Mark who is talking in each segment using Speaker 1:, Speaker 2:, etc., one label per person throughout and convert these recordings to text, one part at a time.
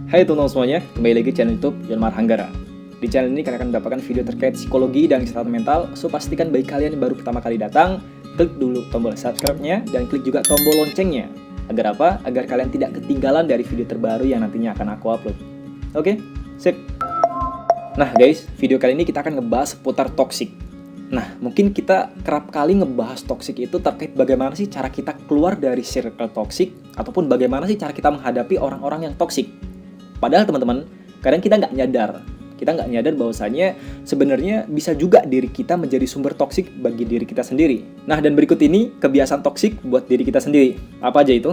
Speaker 1: Hai teman-teman semuanya, kembali lagi di channel YouTube Yonmar Hanggara. Di channel ini kalian akan mendapatkan video terkait psikologi dan kesehatan mental. So pastikan bagi kalian yang baru pertama kali datang, klik dulu tombol subscribe-nya dan klik juga tombol loncengnya. Agar apa? Agar kalian tidak ketinggalan dari video terbaru yang nantinya akan aku upload. Oke? Sip. Nah guys, video kali ini kita akan ngebahas seputar toxic. Nah, mungkin kita kerap kali ngebahas toxic itu terkait bagaimana sih cara kita keluar dari circle toxic, ataupun bagaimana sih cara kita menghadapi orang-orang yang toxic. Padahal teman-teman, kadang kita nggak nyadar bahwasanya sebenarnya bisa juga diri kita menjadi sumber toksik bagi diri kita sendiri. Nah, dan berikut ini kebiasaan toksik buat diri kita sendiri. Apa aja itu?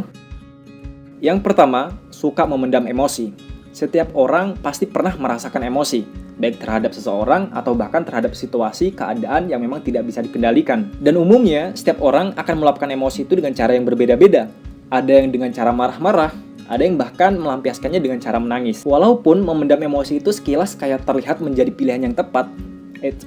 Speaker 1: Yang pertama, suka memendam emosi. Setiap orang pasti pernah merasakan emosi, baik terhadap seseorang atau bahkan terhadap situasi, keadaan yang memang tidak bisa dikendalikan. Dan umumnya, setiap orang akan meluapkan emosi itu dengan cara yang berbeda-beda. Ada yang dengan cara marah-marah, ada yang bahkan melampiaskannya dengan cara menangis. Walaupun memendam emosi itu sekilas kayak terlihat menjadi pilihan yang tepat,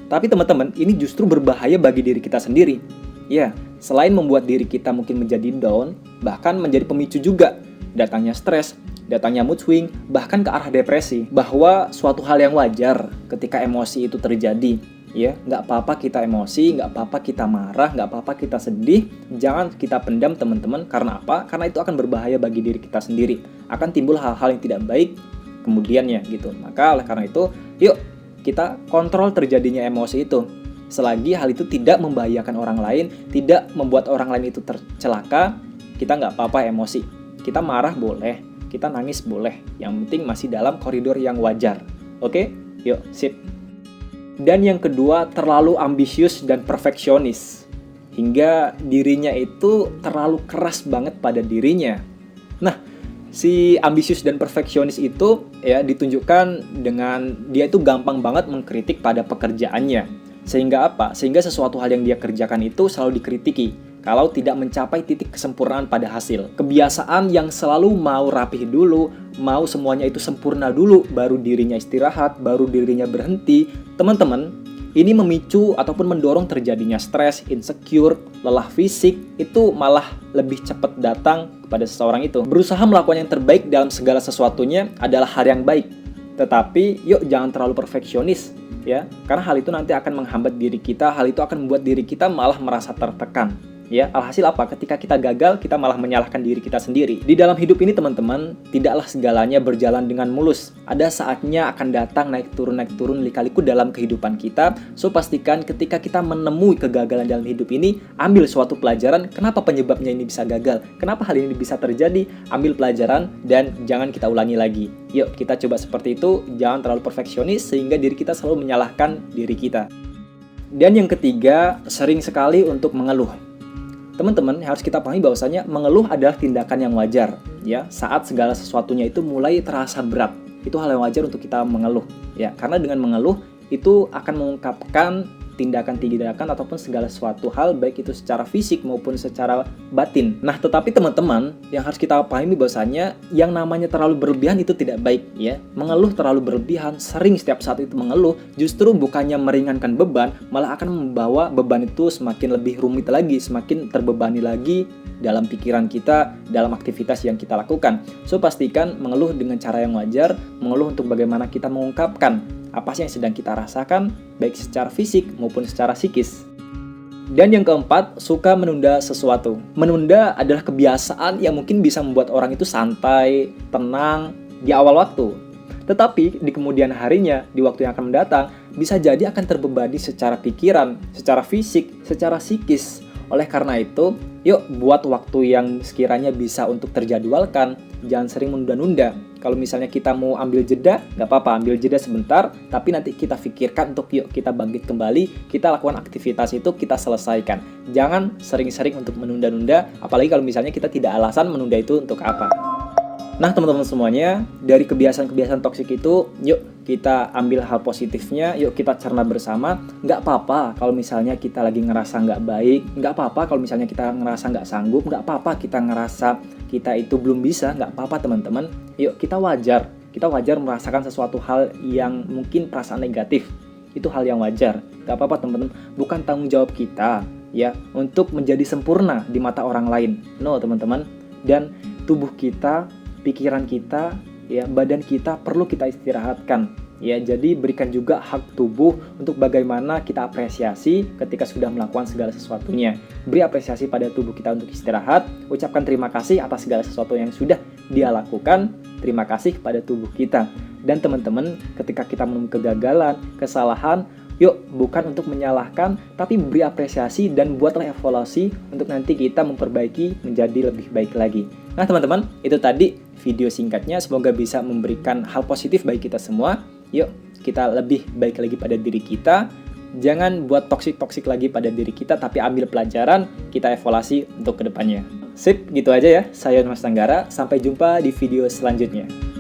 Speaker 1: tapi teman-teman, ini justru berbahaya bagi diri kita sendiri. Ya, selain membuat diri kita mungkin menjadi down, bahkan menjadi pemicu juga datangnya stres, datangnya mood swing, bahkan ke arah depresi. Bahwa suatu hal yang wajar ketika emosi itu terjadi. Ya, nggak apa-apa kita emosi, nggak apa-apa kita marah, nggak apa-apa kita sedih. Jangan kita pendam teman-teman. Karena apa? Karena itu akan berbahaya bagi diri kita sendiri. Akan timbul hal-hal yang tidak baik kemudiannya gitu. Maka oleh karena itu, yuk kita kontrol terjadinya emosi itu. Selagi hal itu tidak membahayakan orang lain, tidak membuat orang lain itu tercelaka, kita nggak apa-apa emosi. Kita marah boleh, kita nangis boleh. Yang penting masih dalam koridor yang wajar. Oke? Yuk, sip. Dan yang kedua, terlalu ambisius dan perfeksionis. Hingga dirinya itu terlalu keras banget pada dirinya. Nah, si ambisius dan perfeksionis itu ya ditunjukkan dengan dia itu gampang banget mengkritik pada pekerjaannya. Sehingga apa? Sehingga sesuatu hal yang dia kerjakan itu selalu dikritiki kalau tidak mencapai titik kesempurnaan pada hasil. Kebiasaan yang selalu mau rapih dulu, mau semuanya itu sempurna dulu, baru dirinya istirahat, baru dirinya berhenti. Teman-teman, ini memicu ataupun mendorong terjadinya stres, insecure, lelah fisik, itu malah lebih cepat datang kepada seseorang itu. Berusaha melakukan yang terbaik dalam segala sesuatunya adalah hal yang baik. Tetapi, yuk jangan terlalu perfeksionis, ya. Karena hal itu nanti akan menghambat diri kita, hal itu akan membuat diri kita malah merasa tertekan. Ya, alhasil apa? Ketika kita gagal, kita malah menyalahkan diri kita sendiri. Di dalam hidup ini teman-teman, tidaklah segalanya berjalan dengan mulus. Ada saatnya akan datang naik turun lika-liku dalam kehidupan kita. So pastikan ketika kita menemui kegagalan dalam hidup ini, ambil suatu pelajaran. Kenapa penyebabnya ini bisa gagal? Kenapa hal ini bisa terjadi? Ambil pelajaran dan jangan kita ulangi lagi. Yuk, kita coba seperti itu. Jangan terlalu perfeksionis sehingga diri kita selalu menyalahkan diri kita. Dan yang ketiga, sering sekali untuk mengeluh. Teman-teman, harus kita pahami bahwasanya mengeluh adalah tindakan yang wajar, ya. Saat segala sesuatunya itu mulai terasa berat, itu hal yang wajar untuk kita mengeluh, ya. Karena dengan mengeluh itu akan mengungkapkan tindakan ataupun segala suatu hal, baik itu secara fisik maupun secara batin. Nah, tetapi teman-teman, yang harus kita pahami bahwasanya yang namanya terlalu berlebihan itu tidak baik, ya. Mengeluh terlalu berlebihan, sering setiap saat itu mengeluh, justru bukannya meringankan beban, malah akan membawa beban itu semakin lebih rumit lagi, semakin terbebani lagi dalam pikiran kita, dalam aktivitas yang kita lakukan. So, pastikan mengeluh dengan cara yang wajar, mengeluh untuk bagaimana kita mengungkapkan apa sih yang sedang kita rasakan, baik secara fisik maupun secara psikis. Dan yang keempat, suka menunda sesuatu. Menunda adalah kebiasaan yang mungkin bisa membuat orang itu santai, tenang di awal waktu. Tetapi di kemudian harinya, di waktu yang akan mendatang, bisa jadi akan terbebani secara pikiran, secara fisik, secara psikis. Oleh karena itu, yuk buat waktu yang sekiranya bisa untuk terjadwalkan, jangan sering menunda-nunda. Kalau misalnya kita mau ambil jeda, nggak apa-apa, ambil jeda sebentar, tapi nanti kita pikirkan untuk yuk kita bangkit kembali, kita lakukan aktivitas itu, kita selesaikan. Jangan sering-sering untuk menunda-nunda, apalagi kalau misalnya kita tidak alasan menunda itu untuk apa. Nah teman-teman semuanya, dari kebiasaan-kebiasaan toksik itu, yuk kita ambil hal positifnya, yuk kita cerna bersama. Nggak apa-apa kalau misalnya kita lagi ngerasa nggak baik, nggak apa-apa kalau misalnya kita ngerasa nggak sanggup, nggak apa-apa kita ngerasa kita itu belum bisa, nggak apa-apa teman-teman. Yuk kita wajar merasakan sesuatu hal yang mungkin perasaan negatif. Itu hal yang wajar, nggak apa-apa teman-teman. Bukan tanggung jawab kita ya untuk menjadi sempurna di mata orang lain. No teman-teman. Dan tubuh kita, pikiran kita ya badan kita perlu kita istirahatkan. Ya, jadi berikan juga hak tubuh untuk bagaimana kita apresiasi ketika sudah melakukan segala sesuatunya. Beri apresiasi pada tubuh kita untuk istirahat, ucapkan terima kasih atas segala sesuatu yang sudah dia lakukan, terima kasih kepada tubuh kita. Dan teman-teman, ketika kita menemukan kegagalan, kesalahan, yuk bukan untuk menyalahkan, tapi beri apresiasi dan buatlah evaluasi untuk nanti kita memperbaiki menjadi lebih baik lagi. Nah teman-teman, itu tadi video singkatnya, semoga bisa memberikan hal positif bagi kita semua. Yuk, kita lebih baik lagi pada diri kita. Jangan buat toksik-toksik lagi pada diri kita, tapi ambil pelajaran, kita evaluasi untuk kedepannya. Sip, gitu aja ya. Saya Mas Tanggara, sampai jumpa di video selanjutnya.